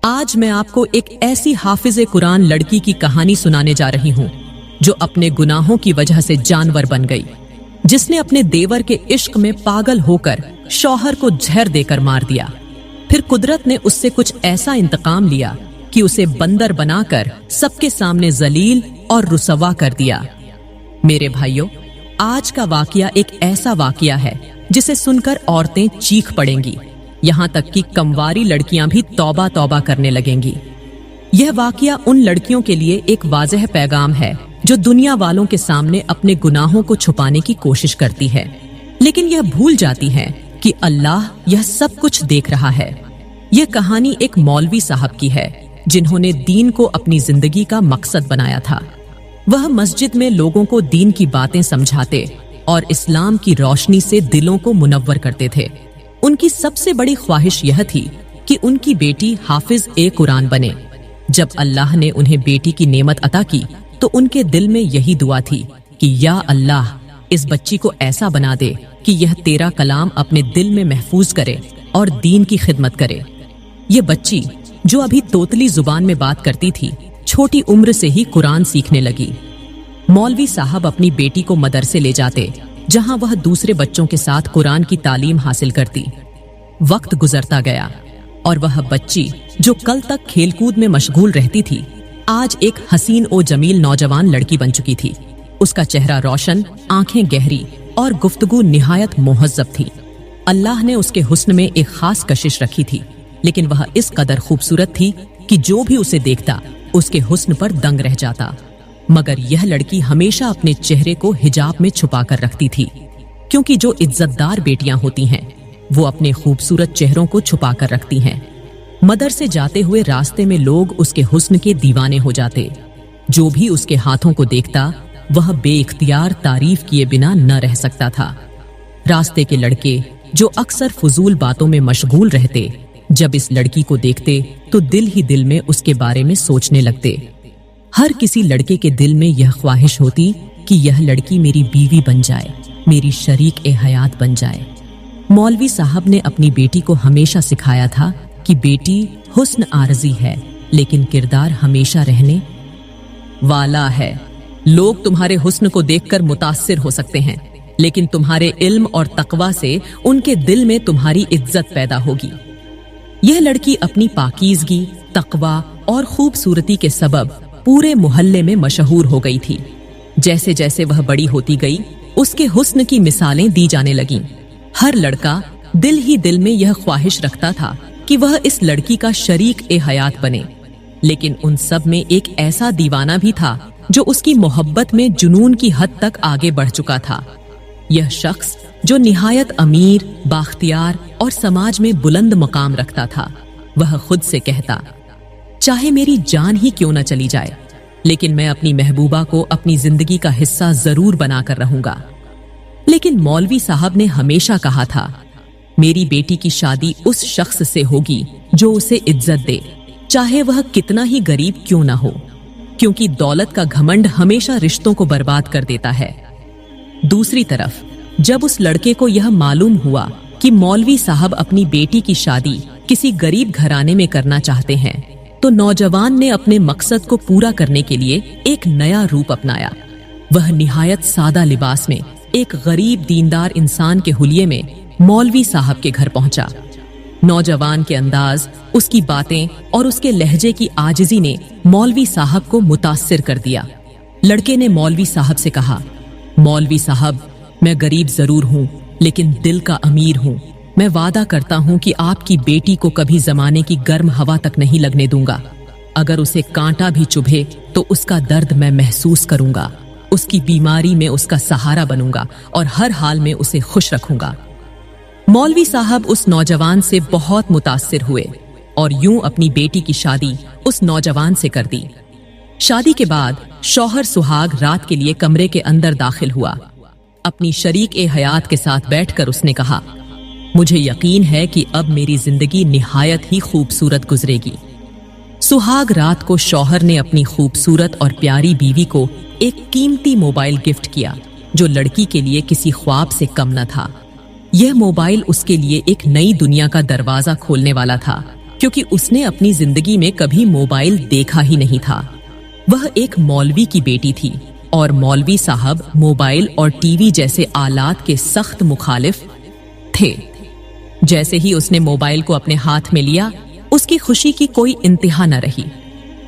آج میں آپ کو ایک ایسی حافظ قرآن لڑکی کی کہانی سنانے جا رہی ہوں جو اپنے گناہوں کی وجہ سے جانور بن گئی، جس نے اپنے دیور کے عشق میں پاگل ہو کر شوہر کو زہر دے کر مار دیا۔ پھر قدرت نے اس سے کچھ ایسا انتقام لیا کہ اسے بندر بنا کر سب کے سامنے ذلیل اور رسوا کر دیا۔ میرے بھائیوں، آج کا واقعہ ایک ایسا واقعہ ہے جسے سن کر عورتیں چیخ پڑیں گی، یہاں تک کہ کمواری لڑکیاں بھی توبہ توبہ کرنے لگیں گی۔ یہ واقعہ ان لڑکیوں کے لیے ایک واضح پیغام ہے جو دنیا والوں کے سامنے اپنے گناہوں کو چھپانے کی کوشش کرتی ہے، لیکن یہ بھول جاتی ہے کہ اللہ یہ سب کچھ دیکھ رہا ہے۔ یہ کہانی ایک مولوی صاحب کی ہے جنہوں نے دین کو اپنی زندگی کا مقصد بنایا تھا۔ وہ مسجد میں لوگوں کو دین کی باتیں سمجھاتے اور اسلام کی روشنی سے دلوں کو منور کرتے تھے۔ ان کی سب سے بڑی خواہش یہ تھی کہ ان کی بیٹی حافظ قرآن بنے۔ جب اللہ نے انہیں بیٹی کی نعمت عطا کی تو ان کے دل میں یہی دعا تھی کہ یا اللہ، اس بچی کو ایسا بنا دے کہ یہ تیرا کلام اپنے دل میں محفوظ کرے اور دین کی خدمت کرے۔ یہ بچی جو ابھی توتلی زبان میں بات کرتی تھی، چھوٹی عمر سے ہی قرآن سیکھنے لگی۔ مولوی صاحب اپنی بیٹی کو مدرسے لے جاتے جہاں وہ دوسرے بچوں کے ساتھ قرآن کی تعلیم حاصل کرتی۔ وقت گزرتا گیا اور وہ بچی جو کل تک کھیل کود میں مشغول رہتی تھی، آج ایک حسین و جمیل نوجوان لڑکی بن چکی تھی۔ اس کا چہرہ روشن، آنکھیں گہری اور گفتگو نہایت مہذب تھی۔ اللہ نے اس کے حسن میں ایک خاص کشش رکھی تھی، لیکن وہ اس قدر خوبصورت تھی کہ جو بھی اسے دیکھتا اس کے حسن پر دنگ رہ جاتا۔ مگر یہ لڑکی ہمیشہ اپنے چہرے کو حجاب میں چھپا کر رکھتی تھی، کیونکہ جو عزت دار بیٹیاں ہوتی ہیں وہ اپنے خوبصورت چہروں کو چھپا کر رکھتی ہیں۔ مدرسے جاتے ہوئے راستے میں لوگ اس کے حسن کے دیوانے ہو جاتے۔ جو بھی اس کے ہاتھوں کو دیکھتا وہ بے اختیار تعریف کیے بنا نہ رہ سکتا تھا۔ راستے کے لڑکے جو اکثر فضول باتوں میں مشغول رہتے، جب اس لڑکی کو دیکھتے تو دل ہی دل میں اس کے بارے میں سوچنے لگتے۔ ہر کسی لڑکے کے دل میں یہ خواہش ہوتی کہ یہ لڑکی میری بیوی بن جائے، میری شریک حیات بن جائے۔ مولوی صاحب نے اپنی بیٹی کو ہمیشہ سکھایا تھا کہ بیٹی، حسن عارضی ہے لیکن کردار ہمیشہ رہنے والا ہے۔ لوگ تمہارے حسن کو دیکھ کر متاثر ہو سکتے ہیں، لیکن تمہارے علم اور تقوی سے ان کے دل میں تمہاری عزت پیدا ہوگی۔ یہ لڑکی اپنی پاکیزگی، تقوی اور خوبصورتی کے سبب پورے محلے میں مشہور ہو گئی تھی۔ جیسے جیسے وہ بڑی ہوتی گئی، اس کے حسن کی مثالیں دی جانے لگیں۔ ہر لڑکا دل ہی دل میں یہ خواہش رکھتا تھا کہ وہ اس لڑکی کا شریک حیات بنے، لیکن ان سب میں ایک ایسا دیوانہ بھی تھا جو اس کی محبت میں جنون کی حد تک آگے بڑھ چکا تھا۔ یہ شخص جو نہایت امیر، بااختیار اور سماج میں بلند مقام رکھتا تھا، وہ خود سے کہتا، چاہے میری جان ہی کیوں نہ چلی جائے، لیکن میں اپنی محبوبہ کو اپنی زندگی کا حصہ ضرور بنا کر رہوں گا۔ لیکن مولوی صاحب نے ہمیشہ کہا تھا، میری بیٹی کی شادی اس شخص سے ہوگی جو اسے عزت دے، چاہے وہ کتنا ہی غریب کیوں نہ ہو، کیونکہ دولت کا گھمنڈ ہمیشہ رشتوں کو برباد کر دیتا ہے۔ دوسری طرف جب اس لڑکے کو یہ معلوم ہوا کہ مولوی صاحب اپنی بیٹی کی شادی کسی غریب گھرانے میں کرنا چاہتے ہیں، تو نوجوان نے اپنے مقصد کو پورا کرنے کے لیے ایک نیا روپ اپنایا۔ وہ نہایت سادہ لباس میں ایک غریب دیندار انسان کے حلیے میں مولوی صاحب کے گھر پہنچا۔ نوجوان کے انداز، اس کی باتیں اور اس کے لہجے کی عاجزی نے مولوی صاحب کو متاثر کر دیا۔ لڑکے نے مولوی صاحب سے کہا، مولوی صاحب، میں غریب ضرور ہوں لیکن دل کا امیر ہوں۔ میں وعدہ کرتا ہوں کہ آپ کی بیٹی کو کبھی زمانے کی گرم ہوا تک نہیں لگنے دوں گا۔ اگر اسے کانٹا بھی چبھے تو اس کا درد میں محسوس کروں گا، اس کی بیماری میں اس کا سہارا بنوں گا اور ہر حال میں اسے خوش رکھوں گا۔ مولوی صاحب اس نوجوان سے بہت متاثر ہوئے اور یوں اپنی بیٹی کی شادی اس نوجوان سے کر دی۔ شادی کے بعد شوہر سہاگ رات کے لیے کمرے کے اندر داخل ہوا۔ اپنی شریک حیات کے ساتھ بیٹھ کر اس نے کہا، مجھے یقین ہے کہ اب میری زندگی نہایت ہی خوبصورت گزرے گی۔ سہاگ رات کو شوہر نے اپنی خوبصورت اور پیاری بیوی کو ایک قیمتی موبائل گفٹ کیا جو لڑکی کے لیے کسی خواب سے کم نہ تھا۔ یہ موبائل اس کے لیے ایک نئی دنیا کا دروازہ کھولنے والا تھا۔ क्योंकि उसने अपनी जिंदगी में कभी मोबाइल देखा ही नहीं था। वह एक मौलवी की बेटी थी और मौलवी साहब मोबाइल और टीवी जैसे आलात के सख्त मुखालिफ थे। जैसे ही उसने मोबाइल को अपने हाथ में लिया, उसकी खुशी की कोई इंतहा न रही।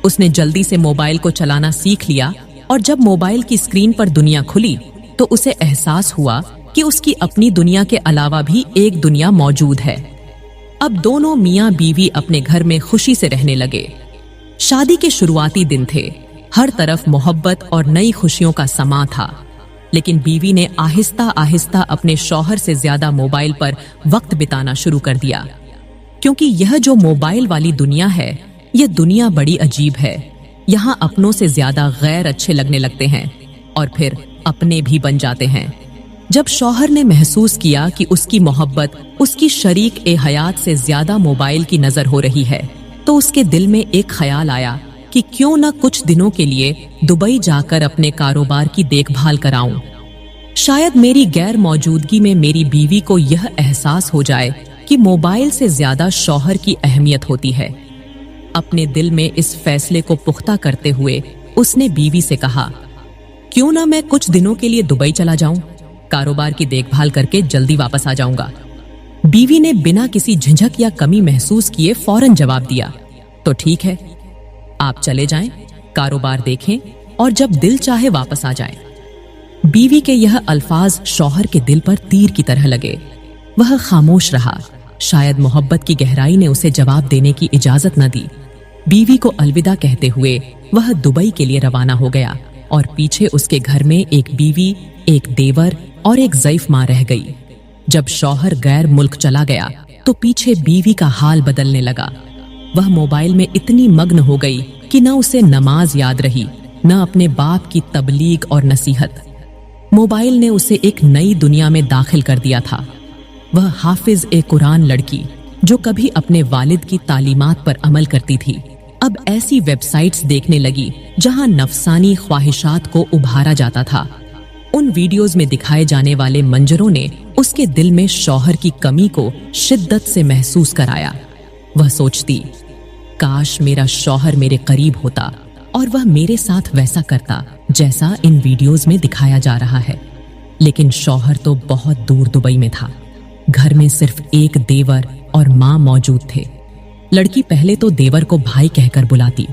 उसने जल्दी से मोबाइल को चलाना सीख लिया और जब मोबाइल की स्क्रीन पर दुनिया खुली तो उसे एहसास हुआ कि उसकी अपनी दुनिया के अलावा भी एक दुनिया मौजूद है। अब दोनों मियां बीवी अपने घर में खुशी से रहने लगे। शादी के शुरुआती दिन थे, हर तरफ मोहब्बत और नई खुशियों का समा था। लेकिन बीवी ने आहिस्ता आहिस्ता अपने शौहर से ज्यादा मोबाइल पर वक्त बिताना शुरू कर दिया, क्योंकि यह जो मोबाइल वाली दुनिया है, यह दुनिया बड़ी अजीब है। यहाँ अपनों से ज्यादा गैर अच्छे लगने लगते हैं और फिर अपने भी बन जाते हैं। जब शौहर ने महसूस किया कि उसकी मोहब्बत उसकी शरीक ए हयात से ज्यादा मोबाइल की नजर हो रही है, तो उसके दिल में एक ख्याल आया कि क्यों न कुछ दिनों के लिए दुबई जाकर अपने कारोबार की देखभाल कराऊं। शायद मेरी गैर मौजूदगी में मेरी बीवी को यह एहसास हो जाए कि मोबाइल से ज्यादा शौहर की अहमियत होती है। अपने दिल में इस फैसले को पुख्ता करते हुए उसने बीवी से कहा, क्यों ना मैं कुछ दिनों के लिए दुबई चला जाऊं, कारोबार की देखभाल करके जल्दी वापस आ जाऊंगा। बीवी ने बिना किसी झिझक या कमी महसूस किए फौरन जवाब दिया, तो ठीक है, आप चले जाएं, कारोबार देखें और जब दिल चाहे वापस आ जाएं। बीवी के यह अल्फाज शौहर के दिल पर तीर की तरह लगे। वह खामोश रहा। शायद मोहब्बत की गहराई ने उसे जवाब देने की इजाजत न दी। बीवी को अलविदा कहते हुए वह दुबई के लिए रवाना हो गया और पीछे उसके घर में एक बीवी, एक देवर और एक ज़ईफ मां रह गई। जब शौहर गैर मुल्क चला गया तो पीछे बीवी का हाल बदलने लगा। वह मोबाइल में इतनी मग्न हो गई कि न उसे नमाज याद रही, न अपने बाप की तबलीग और नसीहत। मोबाइल ने उसे एक नई दुनिया में दाखिल कर दिया था। वह हाफिज ए कुरान लड़की, जो कभी अपने वालिद की तालीमात पर अमल करती थी, अब ऐसी वेबसाइट्स देखने लगी जहां नफसानी ख्वाहिशात को उभारा जाता था। उन वीडियोस में दिखाए जाने वाले मंजरों ने उसके दिल में शौहर की कमी को शिद्दत से महसूस कराया। वह सोचती, काश मेरा शौहर मेरे करीब होता और वह मेरे साथ वैसा करता जैसा इन वीडियोस में दिखाया जा रहा है। लेकिन शौहर तो बहुत दूर दुबई में था। घर में सिर्फ एक देवर और मां मौजूद थे। लड़की पहले तो देवर को भाई कहकर बुलाती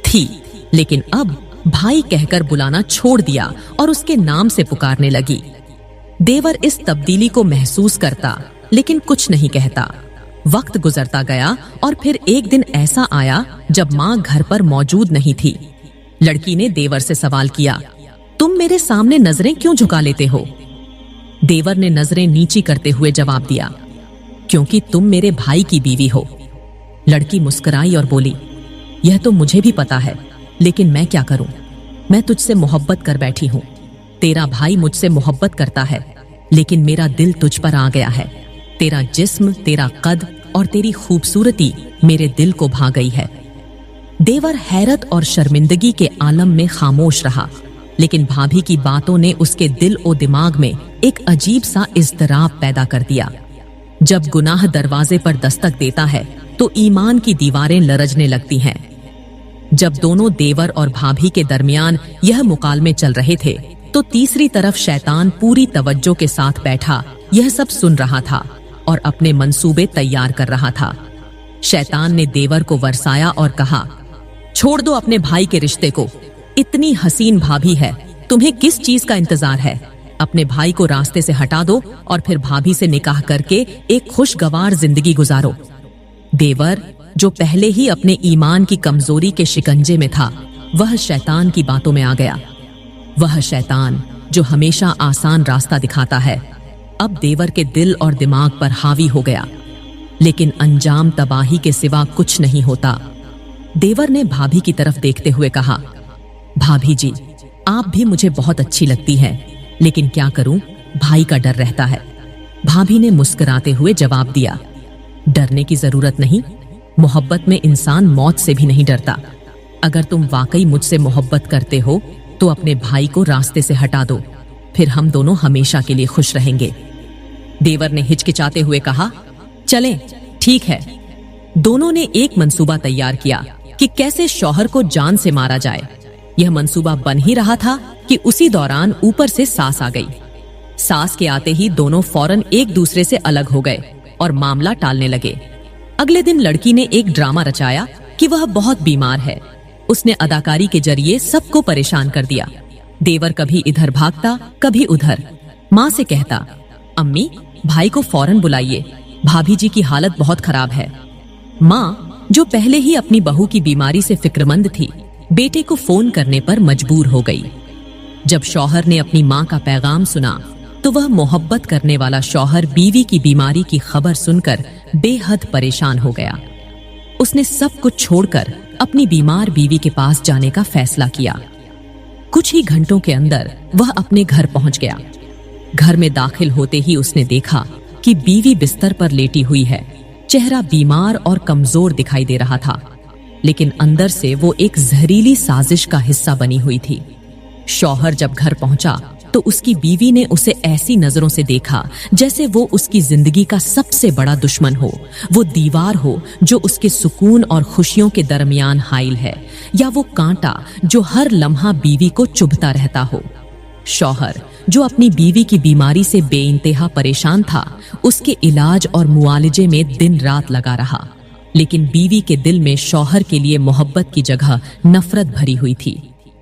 थी, लेकिन अब भाई कहकर बुलाना छोड़ दिया और उसके नाम से पुकारने लगी। देवर इस तब्दीली को महसूस करता, लेकिन कुछ नहीं कहता। वक्त गुजरता गया और फिर एक दिन ऐसा आया जब मां घर पर मौजूद नहीं थी। लड़की ने देवर से सवाल किया, तुम मेरे सामने नजरें क्यों झुका लेते हो? देवर ने नजरें नीची करते हुए जवाब दिया, क्योंकि तुम मेरे भाई की बीवी हो। लड़की मुस्कुराई और बोली, यह तो मुझे भी पता है, लेकिन मैं क्या करूं? मैं तुझसे मोहब्बत कर बैठी हूं। तेरा भाई मुझसे मोहब्बत करता है, लेकिन मेरा दिल तुझ पर आ गया है। तेरा जिस्म, तेरा कद और तेरी खूबसूरती मेरे दिल को भा गई है। देवर हैरत और शर्मिंदगी के आलम में खामोश रहा, लेकिन भाभी की बातों ने उसके दिल और दिमाग में एक अजीब सा इज़्तिराब पैदा कर दिया। जब गुनाह दरवाजे पर दस्तक देता है तो ईमान की दीवारें लरजने लगती हैं। जब दोनों देवर और भाभी के दरमियान यह मुकालमे चल रहे थे तो तीसरी तरफ शैतान पूरी तवज्जो के साथ बैठा यह सब सुन रहा था और अपने मंसूबे तैयार कर रहा था। शैतान ने देवर को वरसाया और कहा, छोड़ दो अपने भाई के रिश्ते को। इतनी हसीन भाभी है, तुम्हें किस चीज का इंतजार है? अपने भाई को रास्ते से हटा दो और फिर भाभी से निकाह करके एक खुशगवार जिंदगी गुजारो। देवर, जो पहले ही अपने ईमान की कमजोरी के शिकंजे में था, वह शैतान की बातों में आ गया। वह शैतान जो हमेशा आसान रास्ता दिखाता है, अब देवर के दिल और दिमाग पर हावी हो गया। लेकिन अंजाम तबाही के सिवा कुछ नहीं होता। देवर ने भाभी की तरफ देखते हुए कहा, भाभी जी, आप भी मुझे बहुत अच्छी लगती हैं, लेकिन क्या करूं, भाई का डर रहता है। भाभी ने मुस्कुराते हुए जवाब दिया, डरने की जरूरत नहीं। मोहब्बत में इंसान मौत से भी नहीं डरता। अगर तुम वाकई मुझसे मोहब्बत करते हो तो अपने भाई को रास्ते से हटा दो, फिर हम दोनों हमेशा के लिए खुश रहेंगे। देवर ने हिचकिचाते हुए कहा, चलें, ठीक है, दोनों ने एक मंसूबा तैयार किया कि कैसे शौहर को जान से मारा जाए। यह मंसूबा बन ही रहा था कि उसी दौरान ऊपर से सास आ गई। सास के आते ही दोनों फौरन एक दूसरे से अलग हो गए और मामला टालने लगे। अगले दिन लड़की ने एक ड्रामा रचाया कि वह बहुत बीमार है। उसने अदाकारी के जरिए सबको परेशान कर दिया। देवर कभी इधर भागता, कभी उधर। माँ से कहता, अम्मी, भाई को फौरन बुलाइए, भाभी जी की हालत बहुत खराब है। माँ, जो पहले ही अपनी बहू की बीमारी से फिक्रमंद थी, बेटे को फोन करने पर मजबूर हो गई। जब शौहर ने अपनी माँ का पैगाम सुना तो वह मोहब्बत करने वाला शौहर बीवी की बीमारी की खबर सुनकर बेहद परेशान हो गया। उसने सब कुछ छोड़कर अपनी बीमार बीवी के पास जाने का फैसला किया। कुछ ही घंटों के अंदर वह अपने घर पहुंच गया। घर में दाखिल होते ही उसने देखा कि बीवी बिस्तर पर लेटी हुई है। चेहरा बीमार और कमजोर दिखाई दे रहा था, लेकिन अंदर से वो एक जहरीली साजिश का हिस्सा बनी हुई थी। शौहर जब घर पहुंचा तो उसकी बीवी ने उसे ऐसी नजरों से देखा जैसे वो उसकी जिंदगी का सबसे बड़ा दुश्मन हो, वो दीवार हो जो उसके सुकून और खुशियों के दरमियान हाइल है, या वो कांटा जो हर लम्हा बीवी को चुभता रहता हो। शौहर, जो अपनी बीवी की बीमारी से बेइंतहा परेशान था, उसके इलाज और मुआलजे में दिन रात लगा रहा, लेकिन बीवी के दिल में शौहर के लिए मोहब्बत की जगह नफरत भरी हुई थी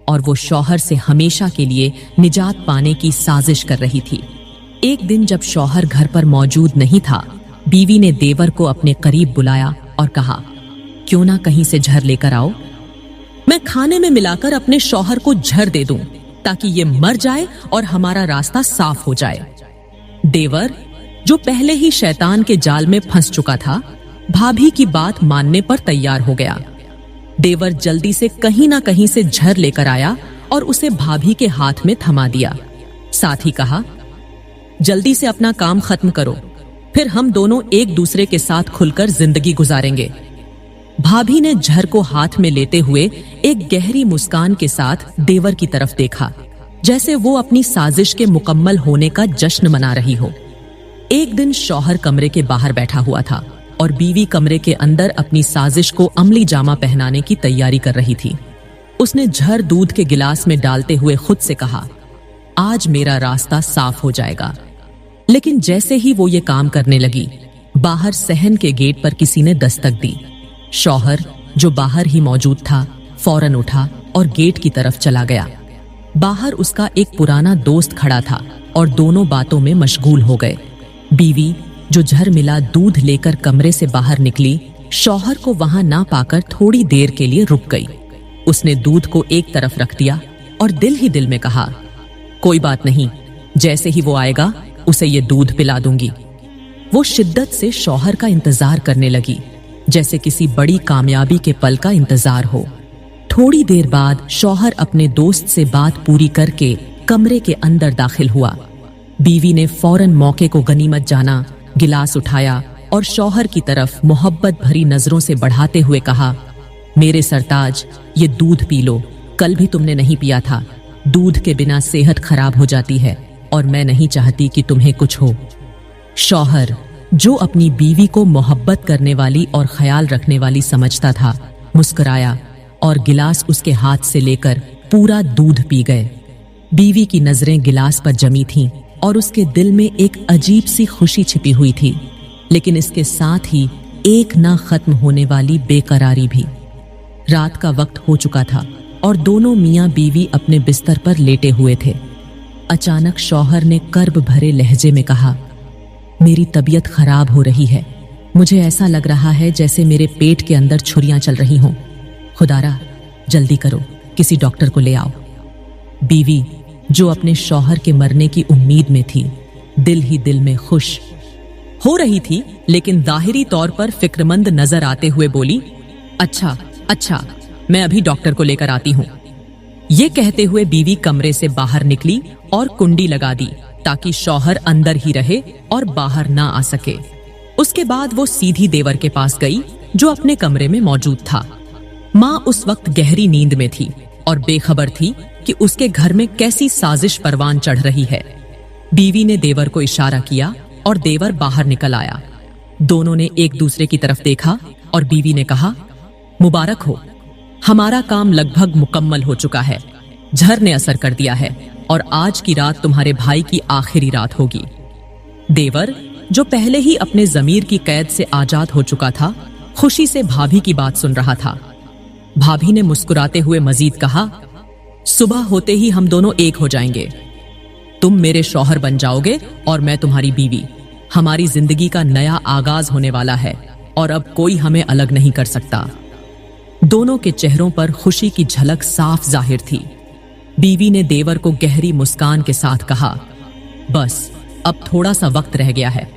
और वो शौहर से हमेशा के लिए निजात पाने की साजिश कर रही थी। एक दिन जब शौहर घर पर मौजूद नहीं था, बीवी ने देवर को अपने करीब बुलाया और कहा, क्यों ना कहीं से झर लेकर आओ, मैं खाने में मिलाकर अपने शौहर को झर दे दूं ताकि ये मर जाए और हमारा रास्ता साफ हो जाए। देवर, जो पहले ही शैतान के जाल में फंस चुका था, भाभी की बात मानने पर तैयार हो गया। देवर जल्दी से कहीं ना कहीं से झर लेकर आया और उसे भाभी के हाथ में थमा दिया। साथ ही कहा, जल्दी से अपना काम खत्म करो, फिर हम दोनों एक दूसरे के साथ खुलकर जिंदगी गुजारेंगे। भाभी ने झर को हाथ में लेते हुए एक गहरी मुस्कान के साथ देवर की तरफ देखा, जैसे वो अपनी साजिश के मुकम्मल होने का जश्न मना रही हो। एक दिन शौहर कमरे के बाहर बैठा हुआ था और बीवी कमरे के अंदर अपनी साजिश को अमली जामा पहनाने की तैयारी कर रही थी। उसने झर दूध के गिलास में डालते हुए खुद से कहा, आज मेरा रास्ता साफ हो जाएगा। लेकिन जैसे ही वो ये काम करने लगी, बाहर सहन के गेट पर किसी ने दस्तक दी। शौहर, जो बाहर ही मौजूद था, फौरन उठा और गेट की तरफ चला गया। बाहर उसका एक पुराना दोस्त खड़ा था और दोनों बातों में मशगूल हो गए। बीवी, जो झर मिला दूध लेकर कमरे से बाहर निकली, शौहर को वहां ना पाकर थोड़ी देर के लिए रुक गई। उसने दूध को एक तरफ रख दिया और दिल ही दिल में कहा, कोई बात नहीं, जैसे ही वो आएगा उसे ये दूध पिला दूंगी। वो शिद्दत से शौहर का इंतजार करने लगी, जैसे किसी बड़ी कामयाबी के पल का इंतजार हो। थोड़ी देर बाद शौहर अपने दोस्त से बात पूरी करके कमरे के अंदर दाखिल हुआ। बीवी ने फौरन मौके को गनीमत जाना, गिलास उठाया और शौहर की तरफ मोहब्बत भरी नजरों से बढ़ाते हुए कहा, मेरे सरताज, ये दूध पी लो, कल भी तुमने नहीं पिया था। दूध के बिना सेहत खराब हो जाती है और मैं नहीं चाहती कि तुम्हें कुछ हो। शौहर, जो अपनी बीवी को मोहब्बत करने वाली और ख्याल रखने वाली समझता था, मुस्कुराया और गिलास उसके हाथ से लेकर पूरा दूध पी गए। बीवी की नजरें गिलास पर जमी थीं और उसके दिल में एक अजीब सी खुशी छिपी हुई थी, लेकिन इसके साथ ही एक ना खत्म होने वाली बेकरारी भी। रात का वक्त हो चुका था और दोनों मियां बीवी अपने बिस्तर पर लेटे हुए थे। अचानक शौहर ने कर्ब भरे लहजे में कहा, मेरी तबीयत खराब हो रही है। मुझे ऐसा लग रहा है जैसे मेरे पेट के अंदर छुरियां चल रही हों। खुदारा, जल्दी करो, किसी डॉक्टर को ले आओ। बीवी, जो अपने शौहर के मरने की उम्मीद में थी, दिल ही दिल में खुश हो रही थी, लेकिन जाहिरी तौर पर फिक्रमंद नजर आते हुए बोली, अच्छा अच्छा, मैं अभी डॉक्टर को लेकर आती हूं। ये कहते हुए बीवी कमरे से बाहर निकली और कुंडी लगा दी ताकि शौहर अंदर ही रहे और बाहर ना आ सके। उसके बाद वो सीधी देवर के पास गई, जो अपने कमरे में मौजूद था। माँ उस वक्त गहरी नींद में थी और बेखबर थी कि उसके घर में कैसी साजिश परवान चढ़ रही है। बीवी ने देवर को इशारा किया और देवर बाहर निकल आया। दोनों ने एक दूसरे की तरफ देखा और बीवी ने कहा, मुबारक हो, हमारा काम लगभग मुकम्मल हो चुका है। झर ने असर कर दिया है और आज की रात तुम्हारे भाई की आखिरी रात होगी। देवर, जो पहले ही अपने जमीर की कैद से आजाद हो चुका था, खुशी से भाभी की बात सुन रहा था। भाभी ने मुस्कुराते हुए मजीद कहा, सुबह होते ही हम दोनों एक हो जाएंगे। तुम मेरे शौहर बन जाओगे और मैं तुम्हारी बीवी। हमारी जिंदगी का नया आगाज होने वाला है और अब कोई हमें अलग नहीं कर सकता। दोनों के चेहरों पर खुशी की झलक साफ जाहिर थी। बीवी ने देवर को गहरी मुस्कान के साथ कहा, बस अब थोड़ा सा वक्त रह गया है,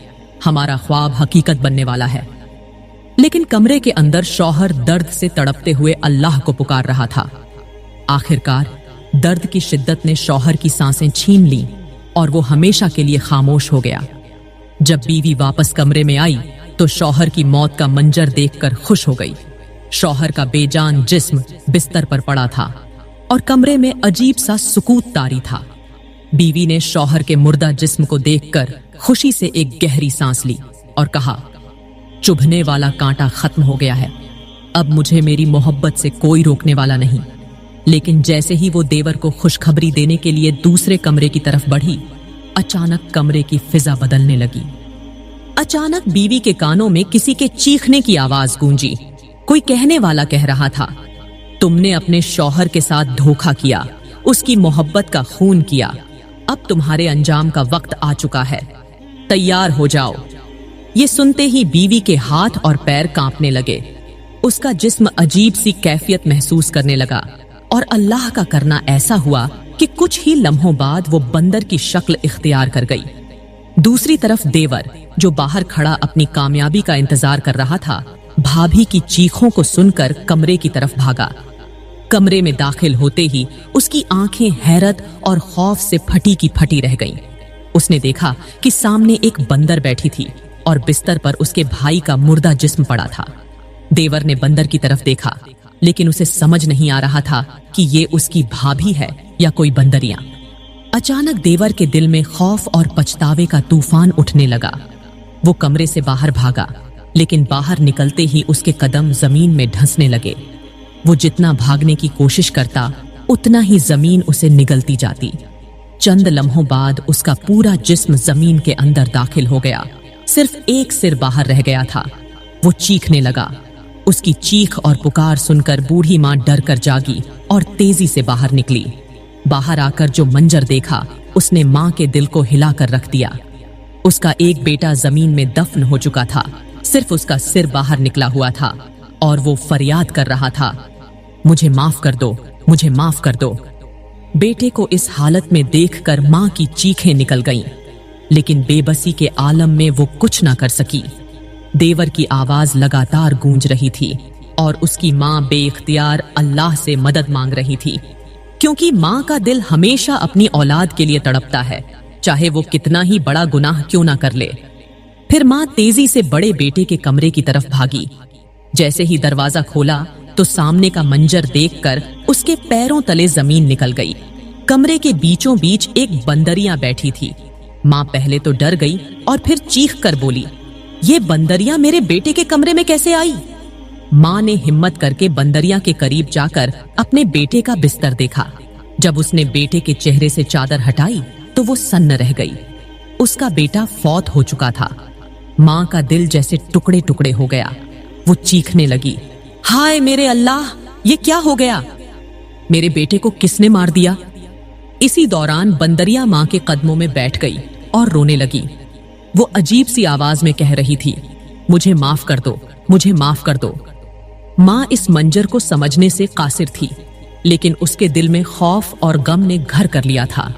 हमारा ख्वाब हकीकत बनने वाला है। लेकिन कमरे के अंदर शौहर दर्द से तड़पते हुए अल्लाह को पुकार रहा था। आखिरकार दर्द की शिद्दत ने शौहर की सांसें छीन लीं और वो हमेशा के लिए खामोश हो गया। जब बीवी वापस कमरे में आई तो शौहर की मौत का मंजर देखकर खुश हो गई। शौहर का बेजान जिस्म बिस्तर पर पड़ा था और कमरे में अजीब सा सुकूत तारी था। बीवी ने शौहर के मुर्दा जिस्म को देखकर खुशी से एक गहरी सांस ली और कहा, चुभने वाला कांटा खत्म हो गया है, अब मुझे मेरी मोहब्बत से कोई रोकने वाला नहीं। लेकिन जैसे ही वो देवर को खुशखबरी देने के लिए दूसरे कमरे की तरफ बढ़ी, अचानक कमरे की फिजा बदलने लगी। अचानक बीवी के कानों में किसी के चीखने की आवाज गूंजी। कोई कहने वाला कह रहा था, तुमने अपने शौहर के साथ धोखा किया, उसकी मोहब्बत का खून किया, अब तुम्हारे अंजाम का वक्त आ चुका है, तैयार हो जाओ। ये सुनते ही बीवी के हाथ और पैर कांपने लगे। उसका जिस्म अजीब सी कैफियत महसूस करने लगा और अल्लाह का करना ऐसा हुआ कि कुछ ही लम्हों बाद वो बंदर की शक्ल इख्तियार कर गई। दूसरी तरफ देवर, जो बाहर खड़ा अपनी कामयाबी का इंतजार कर रहा था, भाभी की चीखों को सुनकर कमरे की तरफ भागा। कमरे में दाखिल होते ही उसकी आंखें हैरत और खौफ से फटी की फटी रह गईं। उसने देखा कि सामने एक बंदर बैठी थी और बिस्तर पर उसके भाई का मुर्दा जिस्म पड़ा था। देवर ने बंदर की तरफ देखा, लेकिन उसे समझ नहीं आ रहा था कि ये उसकी भाभी है या कोई बंदरिया। अचानक देवर के दिल में खौफ और पछतावे का तूफान उठने लगा। वो कमरे से बाहर भागा, लेकिन बाहर निकलते ही उसके कदम जमीन में धंसने लगे। वो जितना भागने की कोशिश करता, उतना ही जमीन उसे निगलती जाती। चंद लम्हों बाद उसका पूरा जिस्म जमीन के अंदर दाखिल हो गया। सिर्फ एक सिर बाहर रह गया था। वो चीखने लगा। उसकी चीख और पुकार सुनकर बूढ़ी मां डर कर जागी और तेजी से बाहर निकली। बाहर आकर जो मंजर देखा, उसने मां के दिल को हिलाकर रख दिया। उसका एक बेटा जमीन में दफन हो चुका था, सिर्फ उसका सिर बाहर निकला हुआ था और वो फरियाद कर रहा था, मुझे माफ कर दो, मुझे माफ कर दो। बेटे को इस हालत में देखकर मां की चीखें निकल गईं, लेकिन बेबसी के आलम में वो कुछ ना कर सकी। देवर की आवाज लगातार गूंज रही थी और उसकी मां बेइख्तियार अल्लाह से मदद मांग रही थी, क्योंकि मां का दिल हमेशा अपनी औलाद के लिए तड़पता है, चाहे वो कितना ही बड़ा गुनाह क्यों ना कर ले। फिर मां तेजी से बड़े बेटे के कमरे की तरफ भागी। जैसे ही दरवाजा खोला तो सामने का मंजर देखकर उसके पैरों तले जमीन निकल गई। कमरे के बीचों बीच एक बंदरिया बैठी थी। मां पहले तो डर गई और फिर चीख कर बोली, ये बंदरिया मेरे बेटे के कमरे में कैसे आई? मां ने हिम्मत करके बंदरिया के करीब जाकर अपने बेटे का बिस्तर देखा। जब उसने बेटे के चेहरे से चादर हटाई तो वो सन्न रह गई। उसका बेटा फौत हो चुका था। मां का दिल जैसे टुकड़े टुकड़े हो गया। वो चीखने लगी, हाय मेरे अल्लाह, ये क्या हो गया? मेरे बेटे को किसने मार दिया? इसी दौरान बंदरिया मां के कदमों में बैठ गई और रोने लगी। वो अजीब सी आवाज में कह रही थी, मुझे माफ कर दो, मुझे माफ कर दो। मां इस मंजर को समझने से कासिर थी, लेकिन उसके दिल में खौफ और गम ने घर कर लिया था।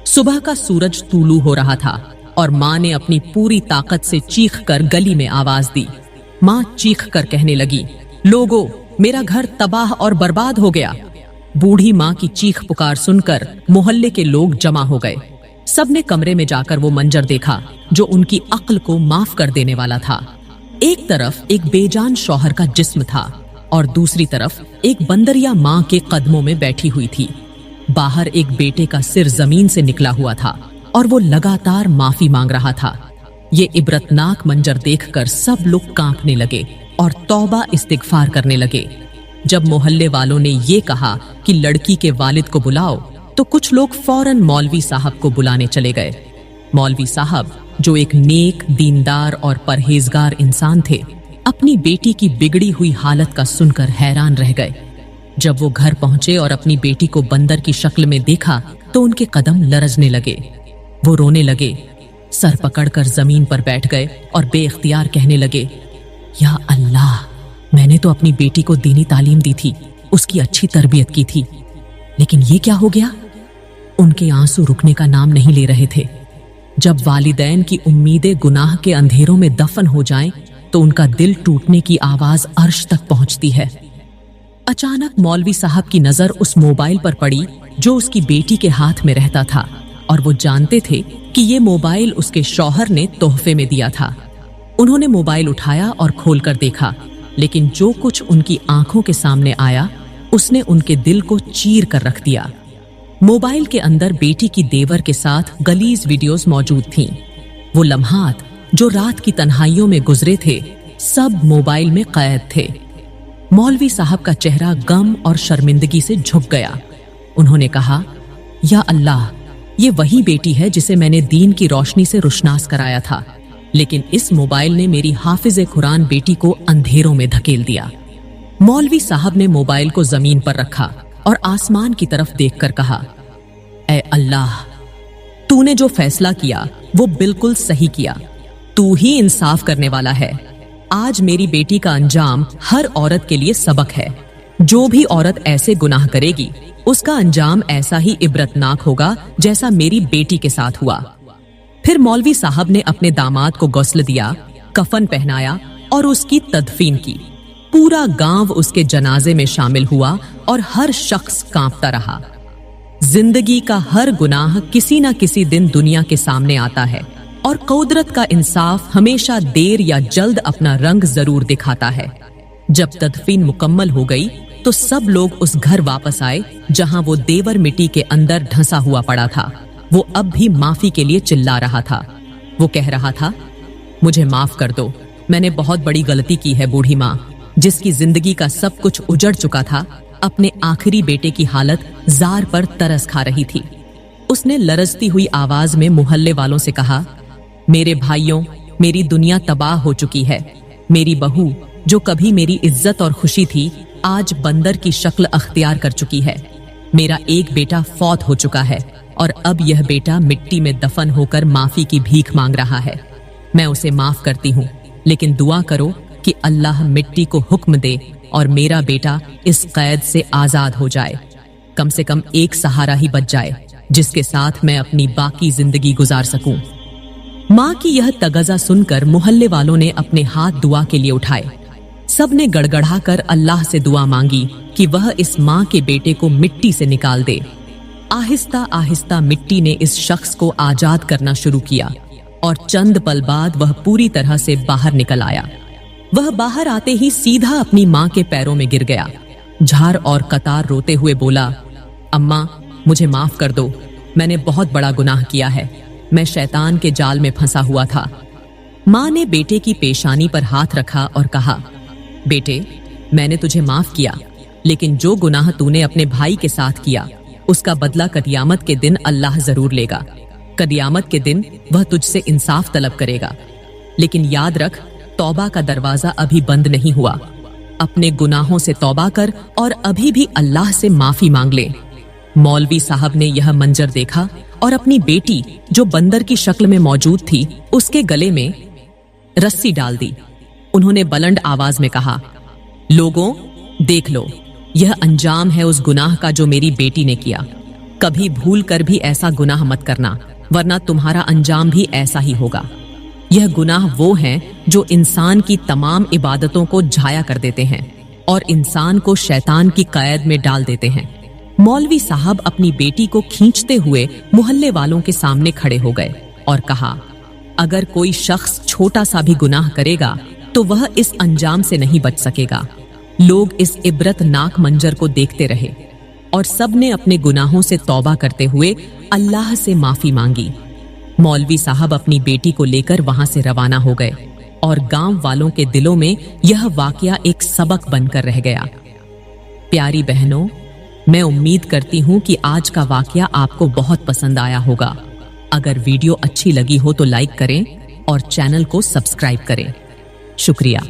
सुबह का सूरज तूलू हो रहा था और मां ने अपनी पूरी ताकत से चीख कर गली में आवाज दी। मां चीख कर कहने लगी, लोगो, मेरा घर तबाह और बर्बाद हो गया। बूढ़ी मां की चीख पुकार सुनकर मोहल्ले के लोग जमा हो गए। सबने कमरे में जाकर वो मंजर देखा जो उनकी अक्ल को माफ कर देने वाला था। एक तरफ एक बेजान शौहर का जिस्म था और दूसरी तरफ एक बंदरिया मां के कदमों में बैठी हुई थी। बाहर एक बेटे का सिर जमीन से निकला हुआ था और वो लगातार माफी मांग रहा था। ये इबरतनाक मंजर देखकर सब लोग कांपने लगे। और तौबा इस्तिगफार करने लगे। जब मोहल्ले वालों ने ये कहा कि लड़की के वालिद को बुलाओ, तो कुछ लोग फौरन मौलवी साहब को बुलाने चले गए। मौलवी साहब, जो एक नेक, दीनदार और परहेजगार इंसान थे, अपनी बेटी की बिगड़ी हुई हालत का सुनकर हैरान रह गए। जब वो घर पहुंचे और अपनी बेटी को बंदर की शक्ल में देखा तो उनके कदम लरजने लगे। वो रोने लगे, सर पकड़कर जमीन पर बैठ गए और बेइख्तियार कहने लगे, या अल्लाह, मैंने तो अपनी बेटी को दीनी तालीम दी थी, उसकी अच्छी तरबियत की थी, लेकिन ये क्या हो गया? उनके आंसू रुकने का नाम नहीं ले रहे थे। जब वालिदैन की उम्मीदें गुनाह के अंधेरों में दफन हो जाएं, तो उनका दिल टूटने की आवाज अर्श तक पहुंचती है। अचानक मौलवी साहब की नजर उस मोबाइल पर पड़ी जो उसकी बेटी के हाथ में रहता था, और वो जानते थे कि ये मोबाइल उसके शौहर ने तोहफे में दिया था। उन्होंने मोबाइल उठाया और खोलकर देखा, लेकिन जो कुछ उनकी आंखों के सामने आया उसने उनके दिल को चीर कर रख दिया। मोबाइल के अंदर बेटी की देवर के साथ गलीज वीडियोस मौजूद थीं। वो लम्हात जो रात की तन्हाइयों में गुजरे थे, सब मोबाइल में कैद थे। मौलवी साहब का चेहरा गम और शर्मिंदगी से झुक गया। उन्होंने कहा, या अल्लाह, ये वही बेटी है जिसे मैंने दीन की रोशनी से रुशनास कराया था, लेकिन इस मोबाइल ने मेरी हाफिज कुरान बेटी को अंधेरों में धकेल दिया। मौलवी साहब ने मोबाइल को जमीन पर रखा और आसमान की तरफ देखकर कहा, ऐ अल्लाह, तूने जो फैसला किया वो बिल्कुल सही किया। तू ही इंसाफ करने वाला है। आज मेरी बेटी का अंजाम हर औरत के लिए सबक है। जो भी औरत ऐसे गुनाह करेगी उसका अंजाम ऐसा ही इबरतनाक होगा जैसा मेरी बेटी के साथ हुआ। फिर मौलवी साहब ने अपने दामाद को गौस्ल दिया, कफन पहनाया और उसकी तदफीन की। पूरा गांव उसके जनाजे में शामिल हुआ और हर शख्स कांपता रहा। जिंदगी का हर गुनाह किसी न किसी दिन दुनिया के सामने आता है, और कुदरत का इंसाफ हमेशा देर या जल्द अपना रंग जरूर दिखाता है। जब तदफीन मुकम्मल हो गई तो सब लोग उस घर वापस आए जहां वो देवर मिट्टी के अंदर ढंसा हुआ पड़ा था। वो अब भी माफी के लिए चिल्ला रहा था। वो कह रहा था, मुझे माफ कर दो, मैंने बहुत बड़ी गलती की है। बूढ़ी माँ, जिसकी जिंदगी का सब कुछ उजड़ चुका था, अपने आखिरी बेटे की हालत जार पर तरस खा रही थी। उसने लरजती हुई आवाज में मोहल्ले वालों से कहा, मेरे भाइयों, मेरी दुनिया तबाह हो चुकी है। मेरी बहू, जो कभी मेरी इज्जत और खुशी थी, आज बंदर की शक्ल अख्तियार कर चुकी है। मेरा एक बेटा फौत हो चुका है और अब यह बेटा मिट्टी में दफन होकर माफी की भीख मांग रहा है। मैं उसे माफ करती हूँ, लेकिन दुआ करो कि अल्लाह मिट्टी को हुक्म दे और मेरा बेटा इस कैद से आजाद हो जाए। कम से कम एक सहारा ही बच जाए जिसके साथ मैं अपनी बाकी जिंदगी गुजार सकूं। माँ की यह तगज़ा सुनकर मोहल्ले वालों ने अपने हाथ दुआ के लिए उठाए। सब ने गड़गड़ा कर अल्लाह से दुआ मांगी कि वह इस माँ के बेटे को मिट्टी से निकाल दे। आहिस्ता आहिस्ता मिट्टी ने इस शख्स को आजाद करना शुरू किया और चंद पल बाद वह पूरी तरह से बाहर निकल आया। वह बाहर आते ही सीधा अपनी माँ के पैरों में गिर गया। झार और कतार रोते हुए बोला, अम्मा, मुझे माफ कर दो, मैंने बहुत बड़ा गुनाह किया है। मैं शैतान के जाल में फंसा हुआ था। माँ ने बेटे की पेशानी पर हाथ रखा और कहा, बेटे, मैंने तुझे माफ किया, लेकिन जो गुनाह तूने अपने भाई के साथ किया उसका बदला कयामत के दिन अल्लाह जरूर लेगा। कयामत के दिन वह तुझसे इंसाफ तलब करेगा। लेकिन याद रख, तौबा का दरवाजा अभी बंद नहीं हुआ। अपने गुनाहों से तौबा कर और अभी भी अल्लाह से माफी मांग ले। मौलवी साहब ने यह मंजर देखा और अपनी बेटी, जो बंदर की शक्ल में मौजूद थी, उसके गले में रस्सी डाल दी। उन्होंने बुलंद आवाज में कहा, लोगों, देख लो, यह अंजाम है उस गुनाह का जो मेरी बेटी ने किया। कभी भूल कर भी ऐसा गुनाह मत करना, वरना तुम्हारा अंजाम भी ऐसा ही होगा। यह गुनाह वो हैं जो इंसान की तमाम इबादतों को झाया कर देते हैं और इंसान को शैतान की कैद में डाल देते हैं। मौलवी साहब अपनी बेटी को खींचते हुए मोहल्ले वालों के सामने खड़े हो गए और कहा, अगर कोई शख्स छोटा सा भी गुनाह करेगा तो वह इस अंजाम से नहीं बच सकेगा। लोग इस इबरतनाक मंजर को देखते रहे और सब ने अपने गुनाहों से तौबा करते हुए अल्लाह से माफी मांगी। मौलवी साहब अपनी बेटी को लेकर वहां से रवाना हो गए। और गांव वालों के दिलों में यह वाकया एक सबक बनकर रह गया। प्यारी बहनों, मैं उम्मीद करती हूं कि आज का वाकया आपको बहुत पसंद आया होगा। अगर वीडियो अच्छी लगी हो तो लाइक करें और चैनल को सब्सक्राइब करें। शुक्रिया।